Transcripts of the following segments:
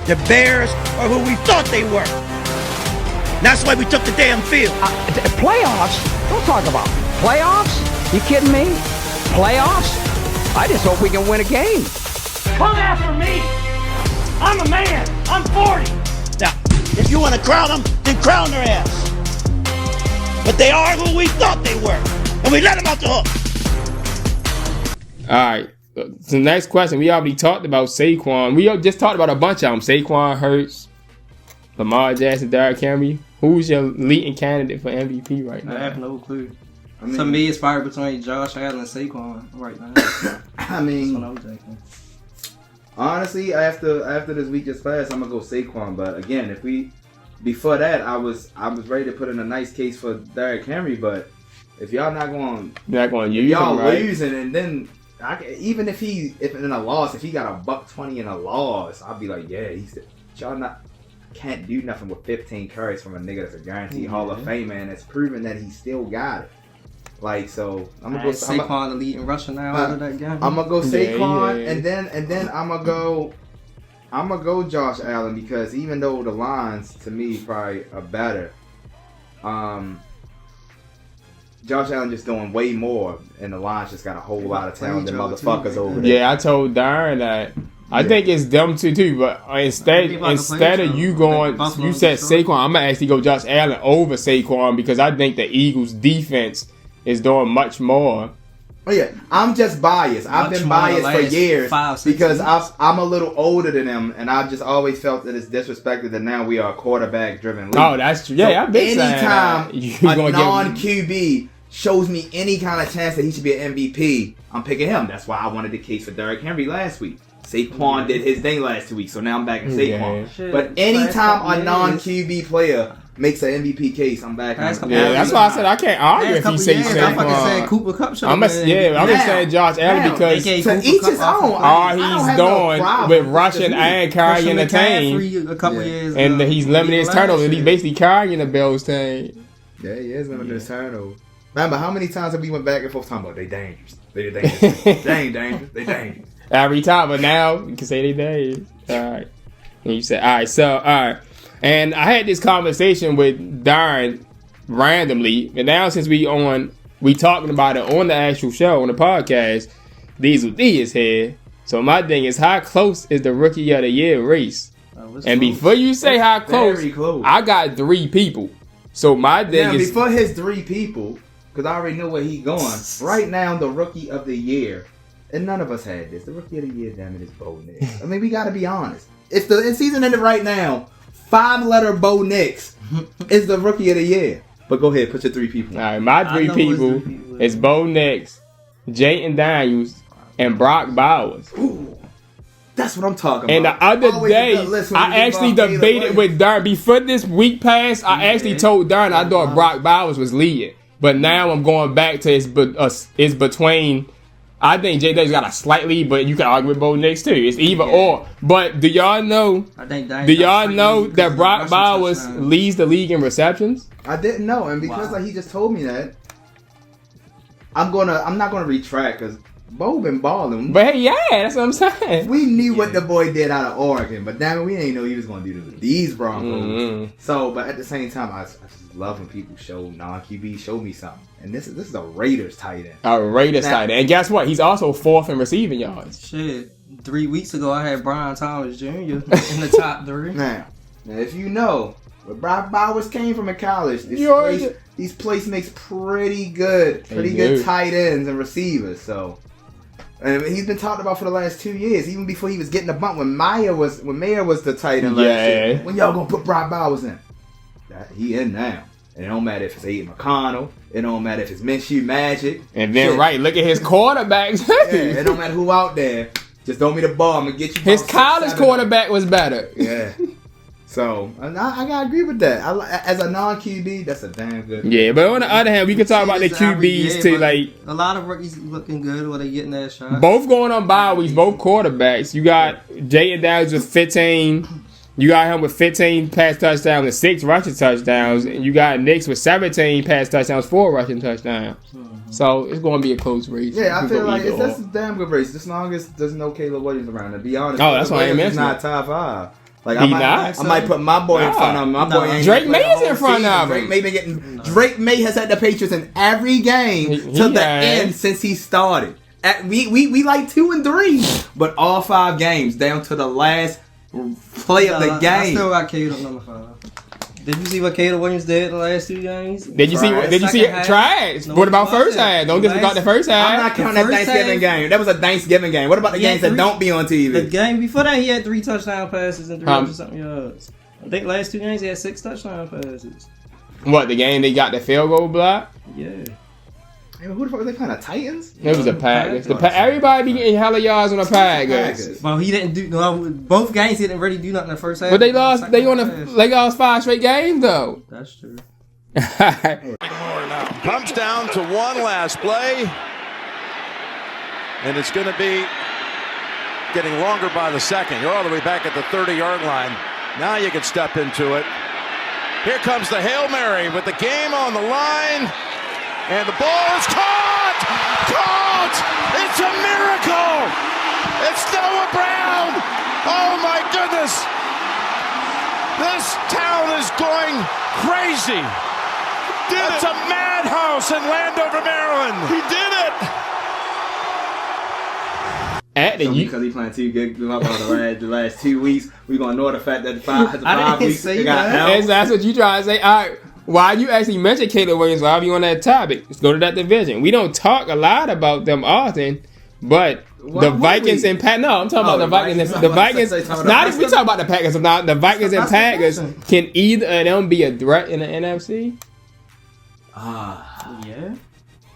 The Bears are who we thought they were. That's why we took the damn field. Playoffs? Don't talk about playoffs. You kidding me? Playoffs? I just hope we can win a game. Come after me. I'm a man. I'm 40. Now, if you want to crown them, then crown their ass. But they are who we thought they were. And we let them off the hook. All right. So the next question, we already talked about Saquon. We just talked about a bunch of them. Saquon, Hurts, Lamar Jackson, Derrick Henry. Who's your leading candidate for MVP right now? I have no clue. To me, it's probably between Josh Allen and Saquon right now. I mean, that's what I'm thinking. Honestly, after this week just passed, I'm gonna go Saquon. But again, before that, I was ready to put in a nice case for Derrick Henry. But if y'all not going to use y'all him, right? Losing, and then even if in a loss, if he got $120 in a loss, I'll be like, yeah, y'all can't do nothing with 15 carries from a nigga that's a guaranteed Hall of Fame man that's proven that he still got it. Like, so I'm gonna go Saquon the leading rusher now out of that game. I'm gonna go Saquon, and then I'm gonna go Josh Allen, because even though the lines to me probably are better, Josh Allen just doing way more, and the Lions just got a whole lot of talented motherfuckers over there. Yeah, I told Darrin that. I think it's them too, but instead of you going, you said Saquon, I'm gonna actually go Josh Allen over Saquon, because I think the Eagles' defense is doing much more. Oh yeah, I'm just biased. I've been biased for years because I'm a little older than them, and I've just always felt that it's disrespected that now we are a quarterback-driven league. Oh, that's true. Yeah, so I've been anytime saying a non-QB shows me any kind of chance that he should be an MVP, I'm picking him. That's why I wanted the case for Derrick Henry last week. Saquon did his thing last 2 weeks, so now I'm back in Saquon. Yeah. But anytime a non-QB player makes an MVP case, I'm back. Yeah, that's why I said I can't argue if he says Saquon. I'm fucking saying Cooper Kupp show. I'm just saying Josh Allen because to each his own. All he's doing with rushing and carrying the team, a couple years, and he's limiting his turnovers. He's basically carrying the Bills team. Yeah, he is limiting his turnovers. Remember how many times have we went back and forth talking about they dangerous, they dangerous, they ain't dangerous, they dangerous. Every time, but now you can say they dangerous. All right, and you said all right. And I had this conversation with Darrin randomly, and now since we talking about it on the actual show, on the podcast, Diesel D is here. So my thing is, how close is the Rookie of the Year race? And before you say how close, I got 3 people. So my thing is, before his 3 people, because I already know where he's going. Right now, the Rookie of the Year, and none of us had this. The Rookie of the Year, damn it, is Bo Nix. I mean, we got to be honest. If the season ended right now, 5-letter Bo Nix is the Rookie of the Year. But go ahead, put your 3 people. All right, my 3 people is Bo Nix, Jayden Daniels, and Brock Bowers. Ooh, that's what I'm talking and about. And the other day, I actually debated with Darrin. Before this week passed, I actually told Darrin I thought Brock Bowers was leading. But now I'm going back to it's between. I think Jay Daniels got a slight lead, but you can argue with Bo Nix too. It's either or. But do y'all know? Do y'all know that Brock Bowers leads the league in receptions? I didn't know, and because he just told me that, I'm not gonna retract because Bo been balling. But hey, yeah, that's what I'm saying. We knew what the boy did out of Oregon, but damn it, we didn't know he was gonna do these Broncos. Mm-hmm. So, but at the same time, I just love when people show non-QB, show me something. And this is a Raiders tight end. A Raiders tight end. And guess what? He's also 4th in receiving yards. Shit. 3 weeks ago, I had Brian Thomas Jr. in the top 3. Now, if you know where Brock Bowers came from in college, these place makes pretty good tight ends and receivers. So, and he's been talked about for the last 2 years, even before he was getting the bump when Mayer was the tight end last year. When y'all gonna put Brock Bowers in? He in now. And it don't matter if it's Aiden McConnell. It don't matter if it's Minshew Magic. And then, look at his quarterbacks. It don't matter who out there. Just throw me the ball. I'm going to get you. His college quarterback was better. Yeah. So, I got to agree with that. As a non-QB, that's a damn good. Yeah, but on the other hand, we can talk about the QBs too. Like a lot of rookies looking good when they getting that shot. Both going on bye weeks, both quarterbacks. You got Jayden Daniels with 15. You got him with 15 pass touchdowns and 6 rushing touchdowns. And you got Nix with 17 pass touchdowns, 4 rushing touchdowns. Mm-hmm. So it's going to be a close race. Yeah, I feel like that's a damn good race. As long as there's no Caleb Williams around. To be honest, that's why I mentioned not top 5. Like He I not? might put my boy in front of him. My boy ain't Drake played the May is whole in front season. of him. Drake May been getting. Drake May has had the Patriots in every game He till the has. end since he started. We like 2 and 3, but all 5 games down to the last play of the I game. still got Caleb number 5. Did you see what Caleb Williams did the last 2 games? Did you see? Did you see? Second half? Trash. No, What about it first wasn't. half? Don't disregard the first I'm half. not counting that first Thanksgiving half- game. That was a Thanksgiving game. What about the He had games that 3 don't be on TV? The game before that, he had 3 touchdown passes and 300-something yards. I think last 2 games he had 6 touchdown passes. What, the game they got the field goal block? Yeah. Hey, who the fuck was they playing? The Titans? It was the Packers. Everybody be getting hella yards on the Packers. Well, he didn't do both games. He didn't really do nothing in the first half. But they lost. Second They half. lost 5 straight games though. That's true. Comes down to one last play, and it's going to be getting longer by the second. You're all the way back at the 30-yard line. Now you can step into it. Here comes the Hail Mary with the game on the line, and the ball is caught! Caught! It's a miracle! It's Noah Brown! Oh my goodness! This town is going crazy! It's a madhouse in Landover, Maryland! He did it! Because he playing too good the last 2 weeks, we gonna ignore the fact that the 5 weeks say they got that. help. That's what you try to say. All right. Why you actually mentioned Caleb Williams? Why are you on that topic? Let's go to that division. We don't talk a lot about them often, but the Vikings and Packers. No, I'm talking about the Vikings. The Vikings. Not if we talk about the Packers. Not the Vikings and Packers. Can either of them be a threat in the NFC? Yeah.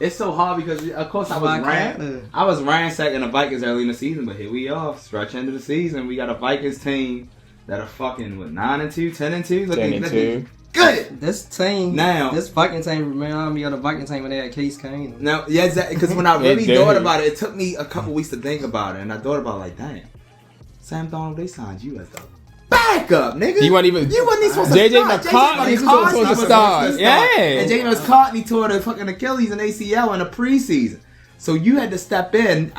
It's so hard because, of course, I was ransacking the Vikings early in the season, but here we are, stretch into the season. We got a Vikings team that are fucking 9-2, 10-2, looking good. This team Now, this Viking team reminded me of the Viking team when they had Case Keenum. Now, yeah, exactly. Because when I really thought about it, it took me a couple weeks to think about it, and I thought about damn, Sam Darnold, they signed you as the backup, nigga. You weren't even supposed to JJ start. McCartney was supposed to start. Yeah. And J.J. McCartney tore the fucking Achilles and ACL in the preseason. So you had to step in.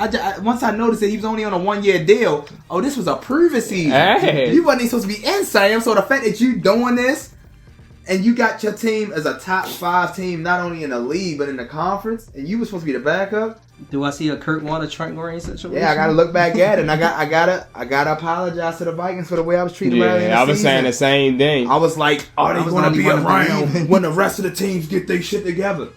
Once I noticed that he was only on a 1-year deal, this was a proven season. Hey. You wasn't even supposed to be in, Sam. So the fact that you doing this, and you got your team as a top 5 team, not only in the league, but in the conference, and you were supposed to be the backup. Do I see a Kurt Warner, Trent Green situation? Yeah, I gotta look back at it, and I gotta apologize to the Vikings for the way I was treated early in the season. I was saying the same thing. I was like, are they gonna be around when the rest of the teams get their shit together?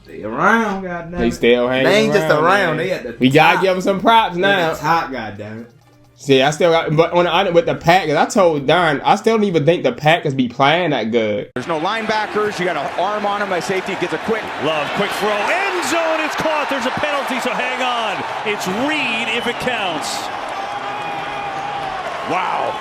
They around, goddamn. They still hanging around. They ain't just around. Man. They at the We gotta top. give them some props now. They're the top, goddamn it. See, I still got, but with the Packers, I told Darren, I still don't even think the Packers be playing that good. There's no linebackers. You got an arm on him by safety. Gets a quick. Love, quick throw. End zone. It's caught. There's a penalty, so hang on. It's Reed if it counts. Wow.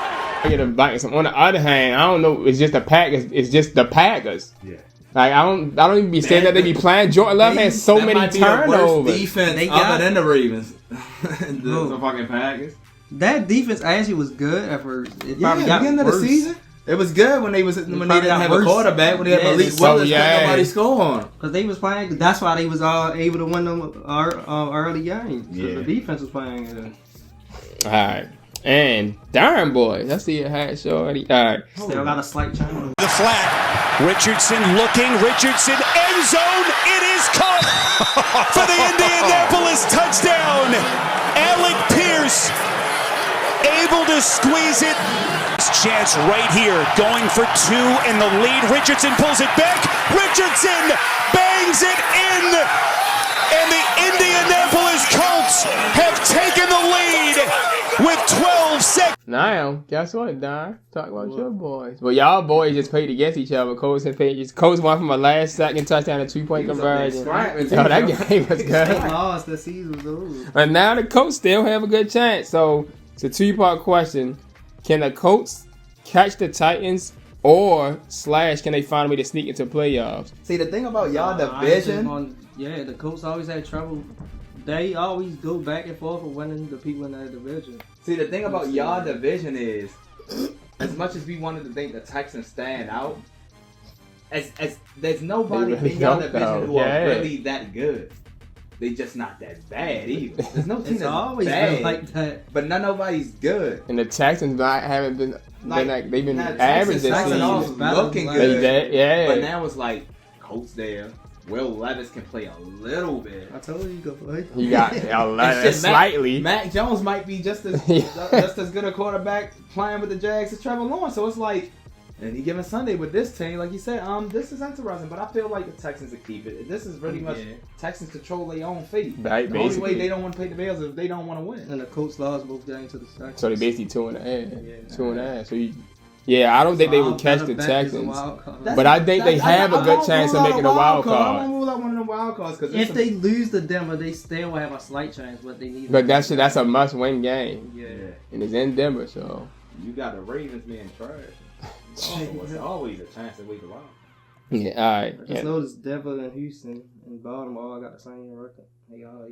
On the other hand, I don't know. It's just the Packers. It's just the Packers. Yeah. Like I don't even be saying that they be playing. Jordan Love has so many turnovers. Worst defense They got- other than the Ravens. the fucking Packers. That defense actually was good at first. It Yeah, probably got beginning of the worse. season. It was good when they didn't probably got have a worse. quarterback. When they had Yeah, Malik so, Willis, yeah. nobody score on them. Because they was playing. That's why they was able to win them early games. Yeah. The defense was playing good. All right, and Darren boys, I see a hat shorty. All right, Still got a slight challenge. The flat. Richardson looking. Richardson end zone. It is caught for the Indianapolis touchdown. Alec Pierce able to squeeze it. Chance right here, going for 2 in the lead. Richardson pulls it back. Richardson bangs it in, and the Indianapolis Colts have taken the lead with 12 seconds. now guess what, Darren? Talk about your boys. Well, y'all boys just played against each other. Coach had played. Coach won from a last-second touchdown and 2-point conversion. That game was good. Lost. The season was over. And now the Colts still have a good chance. So it's a 2-part question. Can the Colts catch the Titans or / can they find a way to sneak into playoffs? See, the thing about y'all division, The Colts always had trouble. They always go back and forth with winning the people in that division. see, the thing about y'all division is, as much as we wanted to think the Texans stand out, as there's nobody They really in y'all don't, division though. who Yeah. are really that good. they just not that bad either. There's no team It's that's always bad, been like that. but nobody's good. And the Texans haven't been they've been now, average this Texans season. looking Like, good, yeah. but now it's like Colts there. Will Levis can play a little bit. I told you you could play. He got slightly. Mac Jones might be just as good a quarterback playing with the Jags as Trevor Lawrence. So it's like, any given Sunday with this team, like you said, this is interesting. But I feel like the Texans will keep it. This is pretty much Texans control their own fate. Right, the only way they don't want to play the Bears is if they don't want to win. And the Colts lost both games to the Texans. So they basically 2.5. 2.5. So I don't think they would catch the Texans. But I think they have a good chance of making a wild card. I won't rule out one of the wild cards because if they lose to Denver, they still will have a slight chance, but they need. But that's a must-win game. Yeah. And it's in Denver, so. You got the Ravens being trash. It's always a chance that we can wild. Yeah, all right. I just noticed Denver and Houston and Baltimore all got the same record. They all